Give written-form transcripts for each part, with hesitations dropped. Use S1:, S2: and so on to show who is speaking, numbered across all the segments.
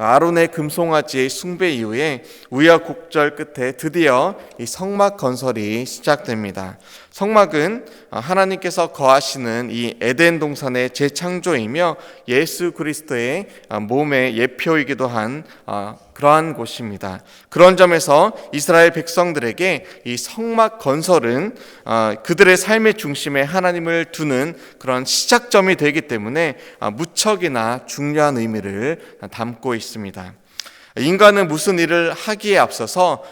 S1: 아론의 금송아지 숭배 이후에 우여곡절 끝에 드디어 이 성막 건설이 시작됩니다. 성막은 하나님께서 거하시는 이 에덴 동산의 재창조이며 예수 그리스도의 몸의 예표이기도 한 그러한 곳입니다. 그런 점에서 이스라엘 백성들에게 이 성막 건설은 그들의 삶의 중심에 하나님을 두는 그런 시작점이 되기 때문에 무척이나 중요한 의미를 담고 있습니다. 인간은 무슨 일을 하기에 앞서서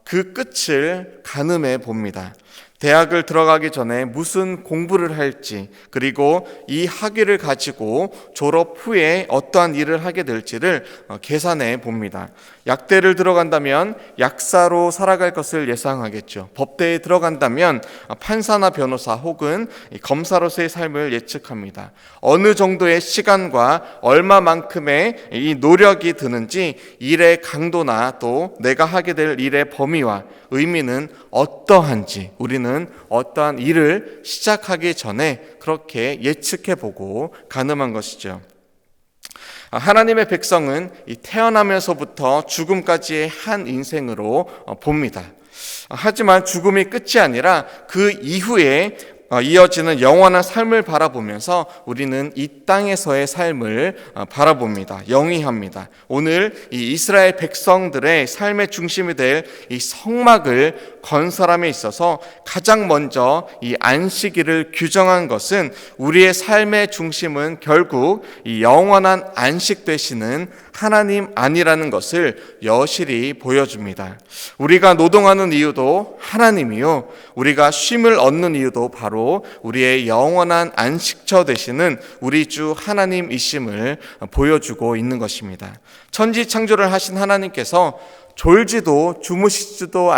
S1: 그 끝을 가늠해 봅니다. 대학을 들어가기 전에 무슨 공부를 할지, 그리고 이 학위를 가지고 졸업 후에 어떠한 일을 하게 될지를 계산해 봅니다. 약대를 들어간다면 약사로 살아갈 것을 예상하겠죠. 법대에 들어간다면 판사나 변호사 혹은 검사로서의 삶을 예측합니다. 어느 정도의 시간과 얼마만큼의 이 노력이 드는지, 일의 강도나 또 내가 하게 될 일의 범위와 의미는 어떠한지 우리는 어떠한 일을 시작하기 전에 그렇게 예측해보고 가늠한 것이죠. 하나님의 백성은 이 태어나면서부터 죽음까지의 한 인생으로 봅니다. 하지만 죽음이 끝이 아니라 그 이후에 이어지는 영원한 삶을 바라보면서 우리는 이 땅에서의 삶을 바라봅니다. 영위합니다. 오늘 이 이스라엘 백성들의 삶의 중심이 될 이 성막을 건설함에 있어서 가장 먼저 이 안식일을 규정한 것은 우리의 삶의 중심은 결국 이 영원한 안식 되시는 하나님 아니라는 것을 여실히 보여줍니다. 우리가 노동하는 이유도 하나님이요, 우리가 쉼을 얻는 이유도 바로 우리의 영원한 안식처 되시는 우리 주 하나님이심을 보여주고 있는 것입니다. 천지 창조를 하신 하나님께서 졸지도 주무시지도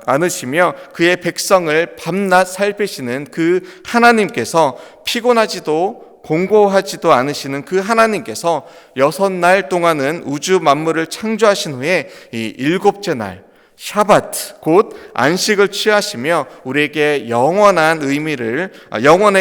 S1: 않으시며 그의 백성을 밤낮 살피시는 그 하나님께서 피곤하지도 공고하지도 않으시는 그 하나님께서 6날 동안은 우주 만물을 창조하신 후에 이 7째 날 샤바트 곧 안식을 취하시며 우리에게 영원의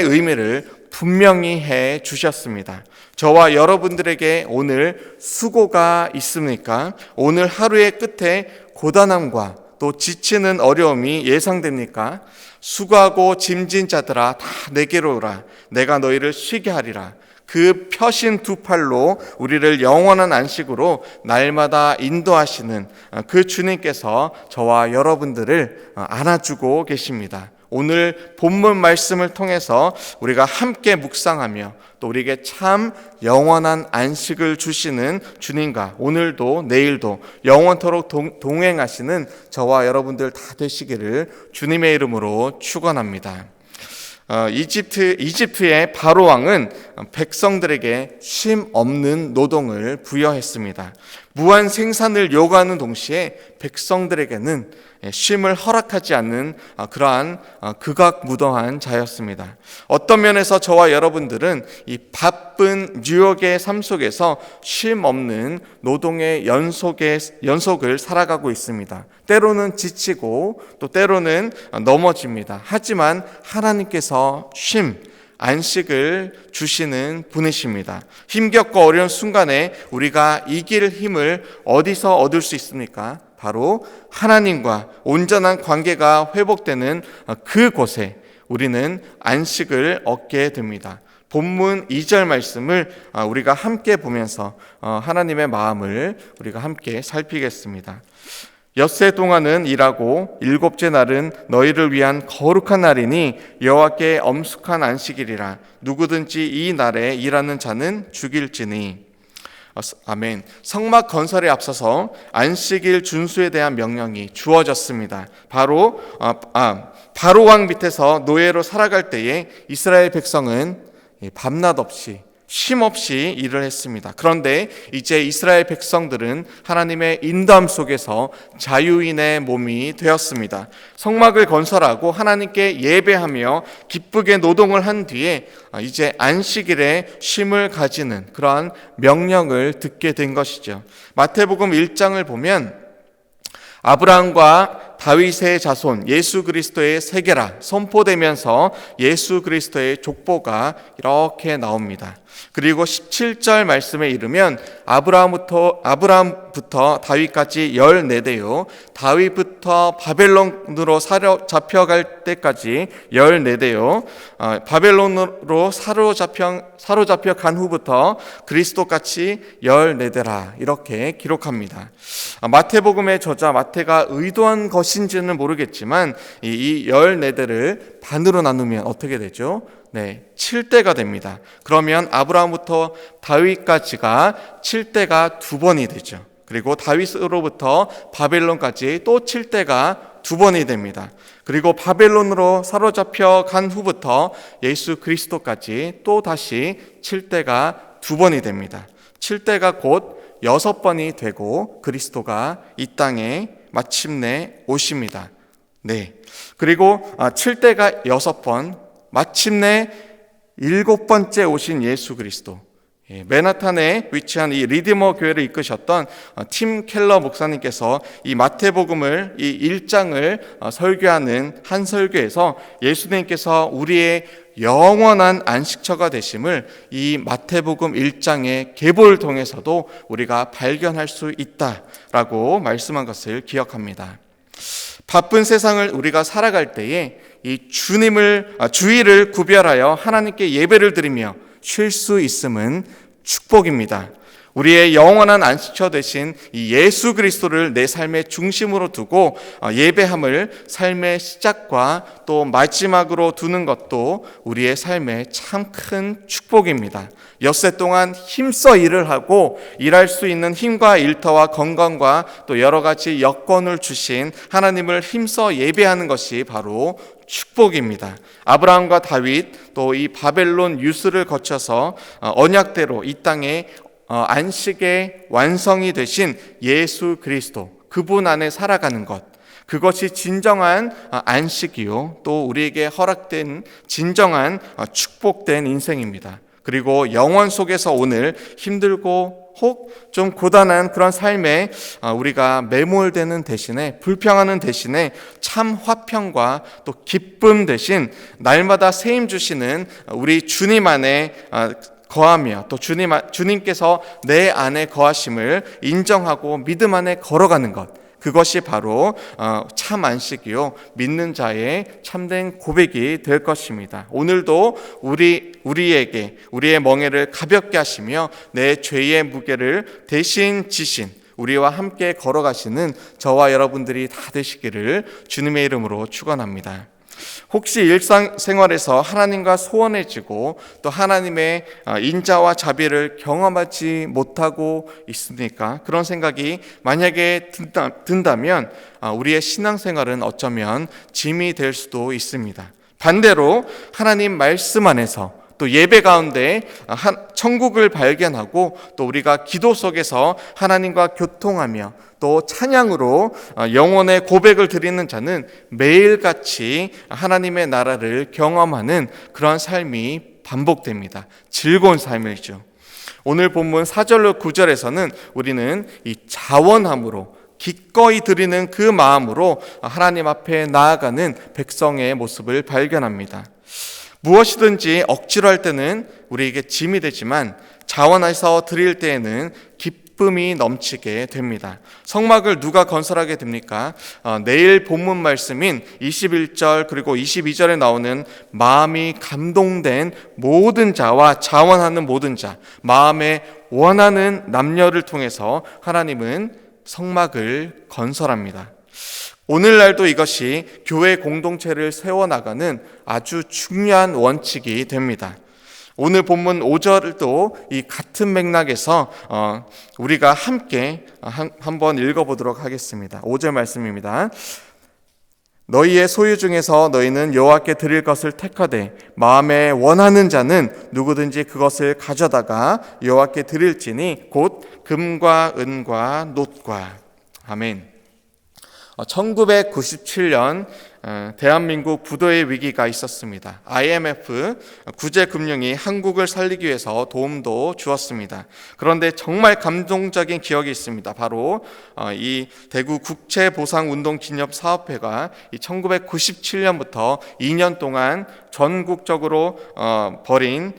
S1: 의미를 분명히 해 주셨습니다. 저와 여러분들에게 오늘 수고가 있습니까? 오늘 하루의 끝에 고단함과 또 지치는 어려움이 예상됩니까? 수고하고 짐진 자들아 다 내게로 오라. 내가 너희를 쉬게 하리라. 그 펴신 두 팔로 우리를 영원한 안식으로 날마다 인도하시는 그 주님께서 저와 여러분들을 안아주고 계십니다. 오늘 본문 말씀을 통해서 우리가 함께 묵상하며 또 우리에게 참 영원한 안식을 주시는 주님과 오늘도 내일도 영원토록 동행하시는 저와 여러분들 다 되시기를 주님의 이름으로 축원합니다. 이집트의 바로 왕은 백성들에게 쉼 없는 노동을 부여했습니다. 무한 생산을 요구하는 동시에 백성들에게는 쉼을 허락하지 않는 그러한 극악무도한 자였습니다. 어떤 면에서 저와 여러분들은 이 바쁜 뉴욕의 삶 속에서 쉼 없는 노동의 연속을 살아가고 있습니다. 때로는 지치고 또 때로는 넘어집니다. 하지만 하나님께서 안식을 주시는 분이십니다. 힘겹고 어려운 순간에 우리가 이길 힘을 어디서 얻을 수 있습니까? 바로 하나님과 온전한 관계가 회복되는 그곳에 우리는 안식을 얻게 됩니다. 본문 2절 말씀을 우리가 함께 보면서 하나님의 마음을 우리가 함께 살피겠습니다. 엿새 동안은 일하고 7째 날은 너희를 위한 거룩한 날이니 여호와께 엄숙한 안식일이라. 누구든지 이 날에 일하는 자는 죽일지니. 아멘. 성막 건설에 앞서서 안식일 준수에 대한 명령이 주어졌습니다. 바로 왕 밑에서 노예로 살아갈 때에 이스라엘 백성은 밤낮 없이 쉼 없이 일을 했습니다. 그런데 이제 이스라엘 백성들은 하나님의 인도함 속에서 자유인의 몸이 되었습니다. 성막을 건설하고 하나님께 예배하며 기쁘게 노동을 한 뒤에 이제 안식일에 쉼을 가지는 그러한 명령을 듣게 된 것이죠. 마태복음 1장을 보면 아브라함과 다윗의 자손 예수 그리스도의 세계라 선포되면서 예수 그리스도의 족보가 이렇게 나옵니다. 그리고 17절 말씀에 이르면 아브라함부터 다윗까지 14대요, 다윗부터 바벨론으로 사로잡혀갈 때까지 14대요, 바벨론으로 사로잡혀 간 후부터 그리스도같이 14대라 이렇게 기록합니다. 마태복음의 저자 마태가 의도한 것인지는 모르겠지만 이 14대를 반으로 나누면 어떻게 되죠? 7대가 됩니다. 그러면 아브라함부터 다윗까지가 7대가 2번이 되죠. 그리고 다윗으로부터 바벨론까지 또 7대가 2번이 됩니다. 그리고 바벨론으로 사로잡혀 간 후부터 예수 그리스도까지 또 다시 7대가 2번이 됩니다. 7대가 곧 6번이 되고 그리스도가 이 땅에 마침내 오십니다. 그리고 7대가 6번, 마침내 7번째 오신 예수 그리스도, 맨하탄에 위치한 이 리디머 교회를 이끄셨던 팀 켈러 목사님께서 이 마태복음을 이 1장을 설교하는 한 설교에서 예수님께서 우리의 영원한 안식처가 되심을 이 마태복음 1장의 계보를 통해서도 우리가 발견할 수 있다라고 말씀한 것을 기억합니다. 바쁜 세상을 우리가 살아갈 때에 이 주일을 구별하여 하나님께 예배를 드리며 쉴 수 있음은 축복입니다. 우리의 영원한 안식처 되신 이 예수 그리스도를 내 삶의 중심으로 두고 예배함을 삶의 시작과 또 마지막으로 두는 것도 우리의 삶의 참 큰 축복입니다. 엿새 동안 힘써 일을 하고 일할 수 있는 힘과 일터와 건강과 또 여러 가지 여건을 주신 하나님을 힘써 예배하는 것이 바로 축복입니다. 아브라함과 다윗 또 이 바벨론 유수를 거쳐서 언약대로 이 땅에 안식의 완성이 되신 예수 그리스도, 그분 안에 살아가는 것, 그것이 진정한 안식이요 또 우리에게 허락된 진정한 축복된 인생입니다. 그리고 영원 속에서 오늘 힘들고 혹 좀 고단한 그런 삶에 우리가 매몰되는 대신에, 불평하는 대신에 참 화평과 또 기쁨 대신 날마다 새 힘 주시는 우리 주님 안에 거하며 또 주님께서 내 안에 거하심을 인정하고 믿음 안에 걸어가는 것, 그것이 바로 참 안식이요 믿는 자의 참된 고백이 될 것입니다. 오늘도 우리에게 우리의 멍에를 가볍게 하시며 내 죄의 무게를 대신 지신 우리와 함께 걸어가시는 저와 여러분들이 다 되시기를 주님의 이름으로 축원합니다. 혹시 일상생활에서 하나님과 소원해지고 또 하나님의 인자와 자비를 경험하지 못하고 있습니까? 그런 생각이 만약에 든다면 우리의 신앙생활은 어쩌면 짐이 될 수도 있습니다. 반대로 하나님 말씀 안에서 또 예배 가운데 천국을 발견하고 또 우리가 기도 속에서 하나님과 교통하며 또 찬양으로 영혼의 고백을 드리는 자는 매일같이 하나님의 나라를 경험하는 그런 삶이 반복됩니다. 즐거운 삶이죠. 오늘 본문 4절로 9절에서는 우리는 이 자원함으로 기꺼이 드리는 그 마음으로 하나님 앞에 나아가는 백성의 모습을 발견합니다. 무엇이든지 억지로 할 때는 우리에게 짐이 되지만 자원해서 드릴 때에는 기쁨이 넘치게 됩니다. 성막을 누가 건설하게 됩니까? 내일 본문 말씀인 21절 그리고 22절에 나오는 마음이 감동된 모든 자와 자원하는 모든 자, 마음에 원하는 남녀를 통해서 하나님은 성막을 건설합니다. 오늘날도 이것이 교회 공동체를 세워나가는 아주 중요한 원칙이 됩니다. 오늘 본문 5절도 이 같은 맥락에서 우리가 함께 한번 읽어보도록 하겠습니다. 5절 말씀입니다. 너희의 소유 중에서 너희는 여호와께 드릴 것을 택하되 마음에 원하는 자는 누구든지 그것을 가져다가 여호와께 드릴지니 곧 금과 은과 놋과. 아멘. 1997년 대한민국 부도의 위기가 있었습니다. IMF 구제금융이 한국을 살리기 위해서 도움도 주었습니다. 그런데 정말 감동적인 기억이 있습니다. 바로 이 대구 국채보상운동기념사업회가 1997년부터 2년 동안 전국적으로 벌인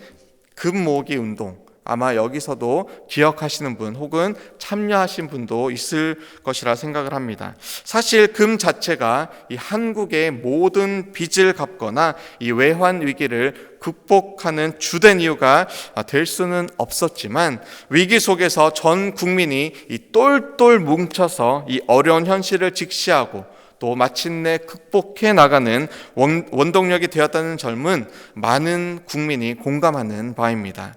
S1: 금 모으기 운동, 아마 여기서도 기억하시는 분 혹은 참여하신 분도 있을 것이라 생각을 합니다. 사실 금 자체가 이 한국의 모든 빚을 갚거나 이 외환 위기를 극복하는 주된 이유가 될 수는 없었지만, 위기 속에서 전 국민이 이 똘똘 뭉쳐서 이 어려운 현실을 직시하고 또 마침내 극복해 나가는 원동력이 되었다는 점은 많은 국민이 공감하는 바입니다.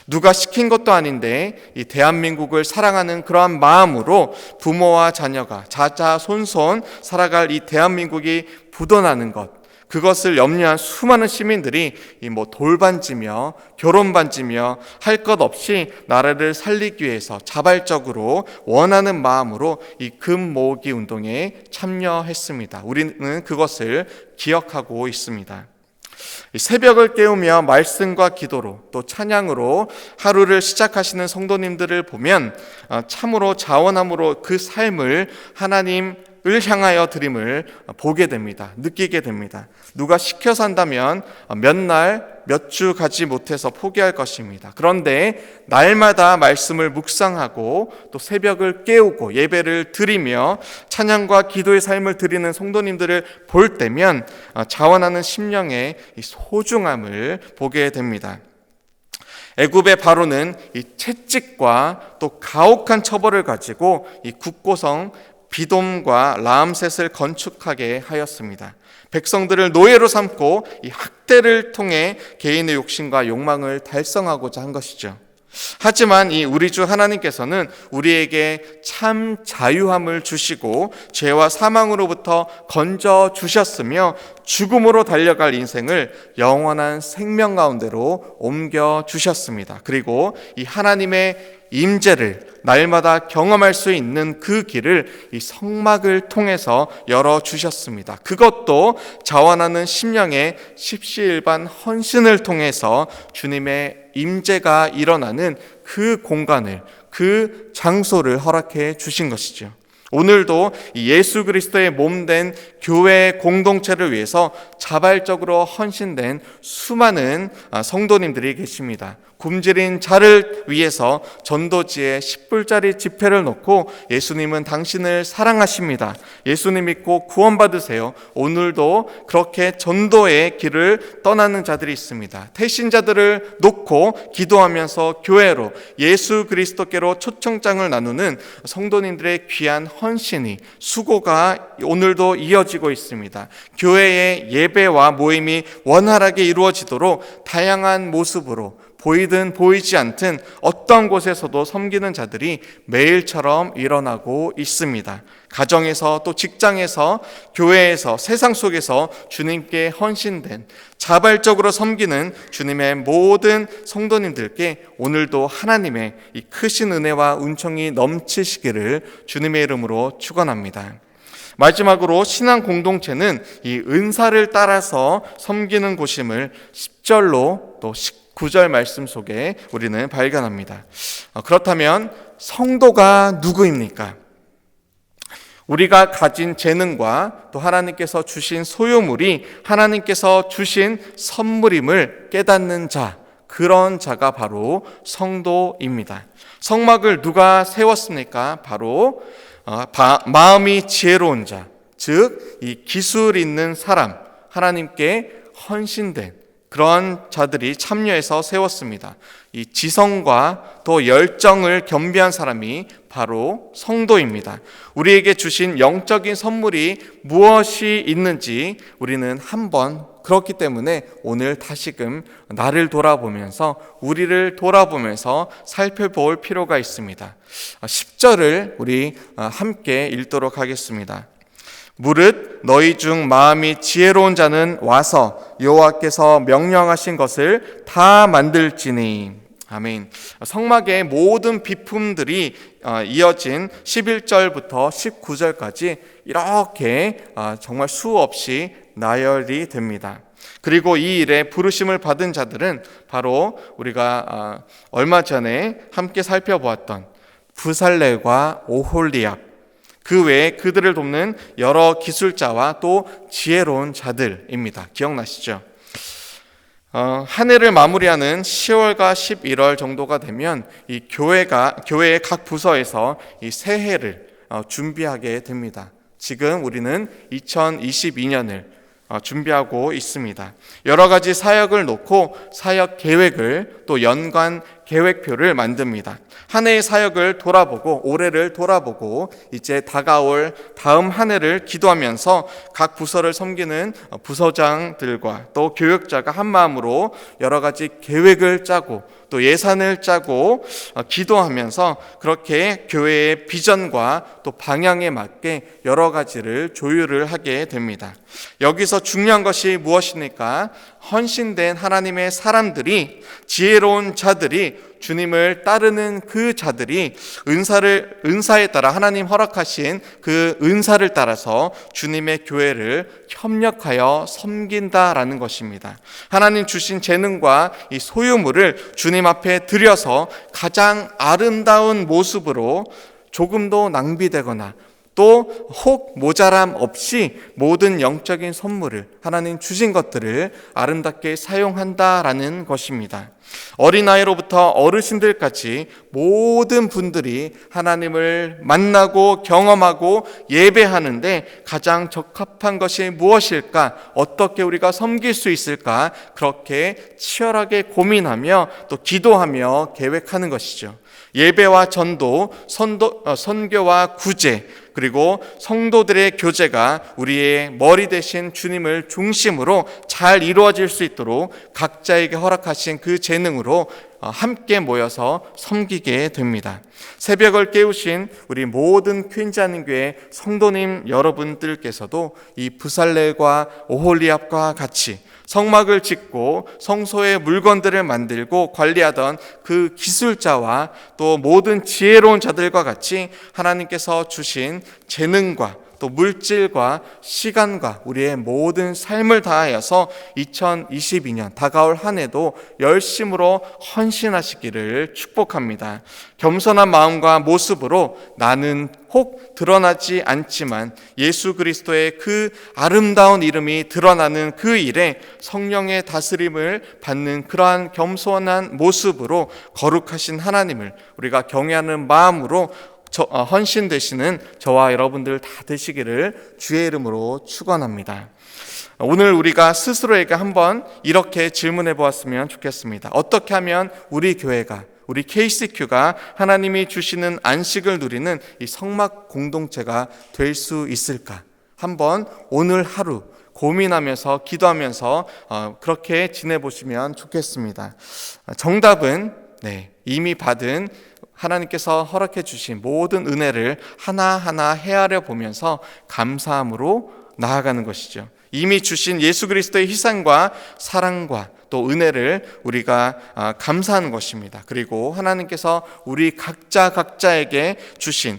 S1: 누가 시킨 것도 아닌데 이 대한민국을 사랑하는 그러한 마음으로 부모와 자녀가 자자손손 살아갈 이 대한민국이 부도나는 것, 그것을 염려한 수많은 시민들이 돌반지며 결혼반지며 할 것 없이 나라를 살리기 위해서 자발적으로 원하는 마음으로 이 금 모으기 운동에 참여했습니다. 우리는 그것을 기억하고 있습니다. 새벽을 깨우며 말씀과 기도로 또 찬양으로 하루를 시작하시는 성도님들을 보면 참으로 자원함으로 그 삶을 하나님을 향하여 드림을 보게 됩니다. 느끼게 됩니다. 누가 시켜서 한다면 몇 날, 몇 주 가지 못해서 포기할 것입니다. 그런데 날마다 말씀을 묵상하고 또 새벽을 깨우고 예배를 드리며 찬양과 기도의 삶을 드리는 성도님들을 볼 때면 자원하는 심령의 소중함을 보게 됩니다. 애굽의 바로는 이 채찍과 또 가혹한 처벌을 가지고 이 국고성 비돔과 라암셋을 건축하게 하였습니다. 백성들을 노예로 삼고 이 학대를 통해 개인의 욕심과 욕망을 달성하고자 한 것이죠. 하지만 이 우리 주 하나님께서는 우리에게 참 자유함을 주시고 죄와 사망으로부터 건져 주셨으며 죽음으로 달려갈 인생을 영원한 생명 가운데로 옮겨 주셨습니다. 그리고 이 하나님의 임재를 날마다 경험할 수 있는 그 길을 이 성막을 통해서 열어주셨습니다. 그것도 자원하는 심령의 십시일반 헌신을 통해서 주님의 임재가 일어나는 그 공간을, 그 장소를 허락해 주신 것이죠. 오늘도 예수 그리스도의 몸된 교회 공동체를 위해서 자발적으로 헌신된 수많은 성도님들이 계십니다. 굶주린 자를 위해서 전도지에 10불짜리 지폐를 놓고 예수님은 당신을 사랑하십니다. 예수님 믿고 구원받으세요. 오늘도 그렇게 전도의 길을 떠나는 자들이 있습니다. 태신자들을 놓고 기도하면서 교회로 예수 그리스도께로 초청장을 나누는 성도님들의 귀한 헌신이, 수고가 오늘도 이어지고 있습니다. 교회의 예배와 모임이 원활하게 이루어지도록 다양한 모습으로 보이든 보이지 않든 어떤 곳에서도 섬기는 자들이 매일처럼 일어나고 있습니다. 가정에서 또 직장에서 교회에서 세상 속에서 주님께 헌신된 자발적으로 섬기는 주님의 모든 성도님들께 오늘도 하나님의 이 크신 은혜와 은총이 넘치시기를 주님의 이름으로 축원합니다. 마지막으로 신앙 공동체는 이 은사를 따라서 섬기는 곳임을 10절로 또 19절 말씀 속에 우리는 발견합니다. 그렇다면 성도가 누구입니까? 우리가 가진 재능과 또 하나님께서 주신 소유물이 하나님께서 주신 선물임을 깨닫는 자, 그런 자가 바로 성도입니다. 성막을 누가 세웠습니까? 바로 마음이 지혜로운 자, 즉 이 기술 있는 사람, 하나님께 헌신된 그러한 자들이 참여해서 세웠습니다. 이 지성과 또 열정을 겸비한 사람이 바로 성도입니다. 우리에게 주신 영적인 선물이 무엇이 있는지 우리는 한번, 그렇기 때문에 오늘 다시금 나를 돌아보면서, 우리를 돌아보면서 살펴볼 필요가 있습니다. 10절을 우리 함께 읽도록 하겠습니다. 무릇 너희 중 마음이 지혜로운 자는 와서 여호와께서 명령하신 것을 다 만들지니. 아멘. 성막의 모든 비품들이 이어진 11절부터 19절까지 이렇게 정말 수없이 나열이 됩니다. 그리고 이 일에 부르심을 받은 자들은 바로 우리가 얼마 전에 함께 살펴보았던 부살렐과 오홀리압, 그 외에 그들을 돕는 여러 기술자와 또 지혜로운 자들입니다. 기억나시죠? 한 해를 마무리하는 10월과 11월 정도가 되면 이 교회의 각 부서에서 이 새해를 준비하게 됩니다. 지금 우리는 2022년을 준비하고 있습니다. 여러 가지 사역을 놓고 사역 계획을 또 연간 계획표를 만듭니다. 한 해의 사역을 돌아보고 올해를 돌아보고 이제 다가올 다음 한 해를 기도하면서 각 부서를 섬기는 부서장들과 또 교역자가 한 마음으로 여러 가지 계획을 짜고 또 예산을 짜고 기도하면서 그렇게 교회의 비전과 또 방향에 맞게 여러 가지를 조율을 하게 됩니다. 여기서 중요한 것이 무엇입니까? 헌신된 하나님의 사람들이, 지혜로운 자들이, 주님을 따르는 그 자들이 은사에 따라 하나님 허락하신 그 은사를 따라서 주님의 교회를 협력하여 섬긴다라는 것입니다. 하나님 주신 재능과 이 소유물을 주님 앞에 드려서 가장 아름다운 모습으로 조금도 낭비되거나 또 혹 모자람 없이 모든 영적인 선물을 하나님 주신 것들을 아름답게 사용한다라는 것입니다. 어린아이로부터 어르신들까지 모든 분들이 하나님을 만나고 경험하고 예배하는데 가장 적합한 것이 무엇일까? 어떻게 우리가 섬길 수 있을까? 그렇게 치열하게 고민하며 또 기도하며 계획하는 것이죠. 예배와 전도, 선교와 구제, 그리고 성도들의 교제가 우리의 머리 대신 주님을 중심으로 잘 이루어질 수 있도록 각자에게 허락하신 그 재능으로 함께 모여서 섬기게 됩니다. 새벽을 깨우신 우리 모든 퀸자는교회 성도님 여러분들께서도 이 부살렐과 오홀리압과 같이 성막을 짓고 성소의 물건들을 만들고 관리하던 그 기술자와 또 모든 지혜로운 자들과 같이 하나님께서 주신 재능과 또 물질과 시간과 우리의 모든 삶을 다하여서 2022년 다가올 한 해도 열심으로 헌신하시기를 축복합니다. 겸손한 마음과 모습으로 나는 혹 드러나지 않지만 예수 그리스도의 그 아름다운 이름이 드러나는 그 일에 성령의 다스림을 받는 그러한 겸손한 모습으로 거룩하신 하나님을 우리가 경외하는 마음으로 헌신되시는 저와 여러분들 다 되시기를 주의 이름으로 축원합니다. 오늘 우리가 스스로에게 한번 이렇게 질문해 보았으면 좋겠습니다. 어떻게 하면 우리 교회가, 우리 KCQ가 하나님이 주시는 안식을 누리는 이 성막 공동체가 될 수 있을까? 한번 오늘 하루 고민하면서 기도하면서 그렇게 지내보시면 좋겠습니다. 정답은 이미 받은 하나님께서 허락해 주신 모든 은혜를 하나하나 헤아려 보면서 감사함으로 나아가는 것이죠. 이미 주신 예수 그리스도의 희생과 사랑과 또 은혜를 우리가 감사하는 것입니다. 그리고 하나님께서 우리 각자에게 주신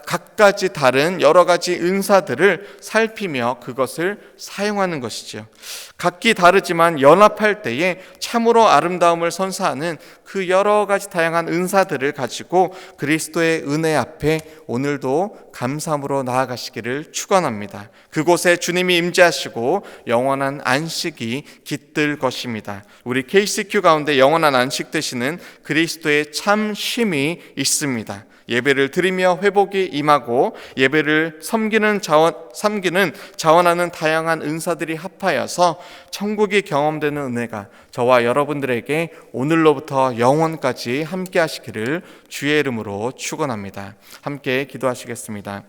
S1: 각가지 다른 여러 가지 은사들을 살피며 그것을 사용하는 것이죠. 각기 다르지만 연합할 때에 참으로 아름다움을 선사하는 그 여러 가지 다양한 은사들을 가지고 그리스도의 은혜 앞에 오늘도 감사함으로 나아가시기를 축원합니다. 그곳에 주님이 임재하시고 영원한 안식이 깃들 것입니다. 우리 KCQ 가운데 영원한 안식 되시는 그리스도의 참 쉼이 있습니다. 예배를 드리며 회복이 임하고 예배를 섬기는 자원하는 다양한 은사들이 합하여서 천국이 경험되는 은혜가 저와 여러분들에게 오늘로부터 영원까지 함께 하시기를 주의 이름으로 축원합니다. 함께 기도하시겠습니다.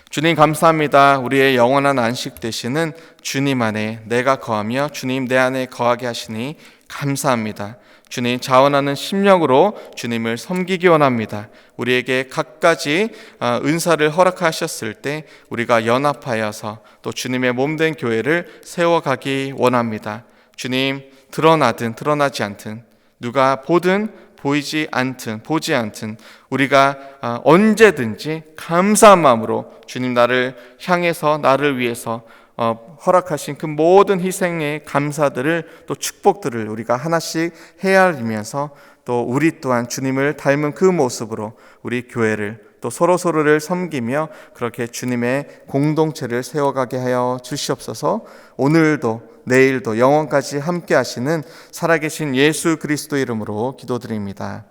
S1: 주님 감사합니다. 우리의 영원한 안식 되시는 주님 안에 내가 거하며 주님 내 안에 거하게 하시니 감사합니다. 주님 자원하는 심령으로 주님을 섬기기 원합니다. 우리에게 각가지 은사를 허락하셨을 때 우리가 연합하여서 또 주님의 몸된 교회를 세워가기 원합니다. 주님 드러나든 드러나지 않든 누가 보든 보지 않든 우리가 언제든지 감사한 마음으로 주님 나를 향해서 나를 위해서 허락하신 그 모든 희생의 감사들을 또 축복들을 우리가 하나씩 헤아리면서 또 우리 또한 주님을 닮은 그 모습으로 우리 교회를 또 서로서로를 섬기며 그렇게 주님의 공동체를 세워가게 하여 주시옵소서. 오늘도 내일도 영원까지 함께 하시는 살아계신 예수 그리스도 이름으로 기도드립니다.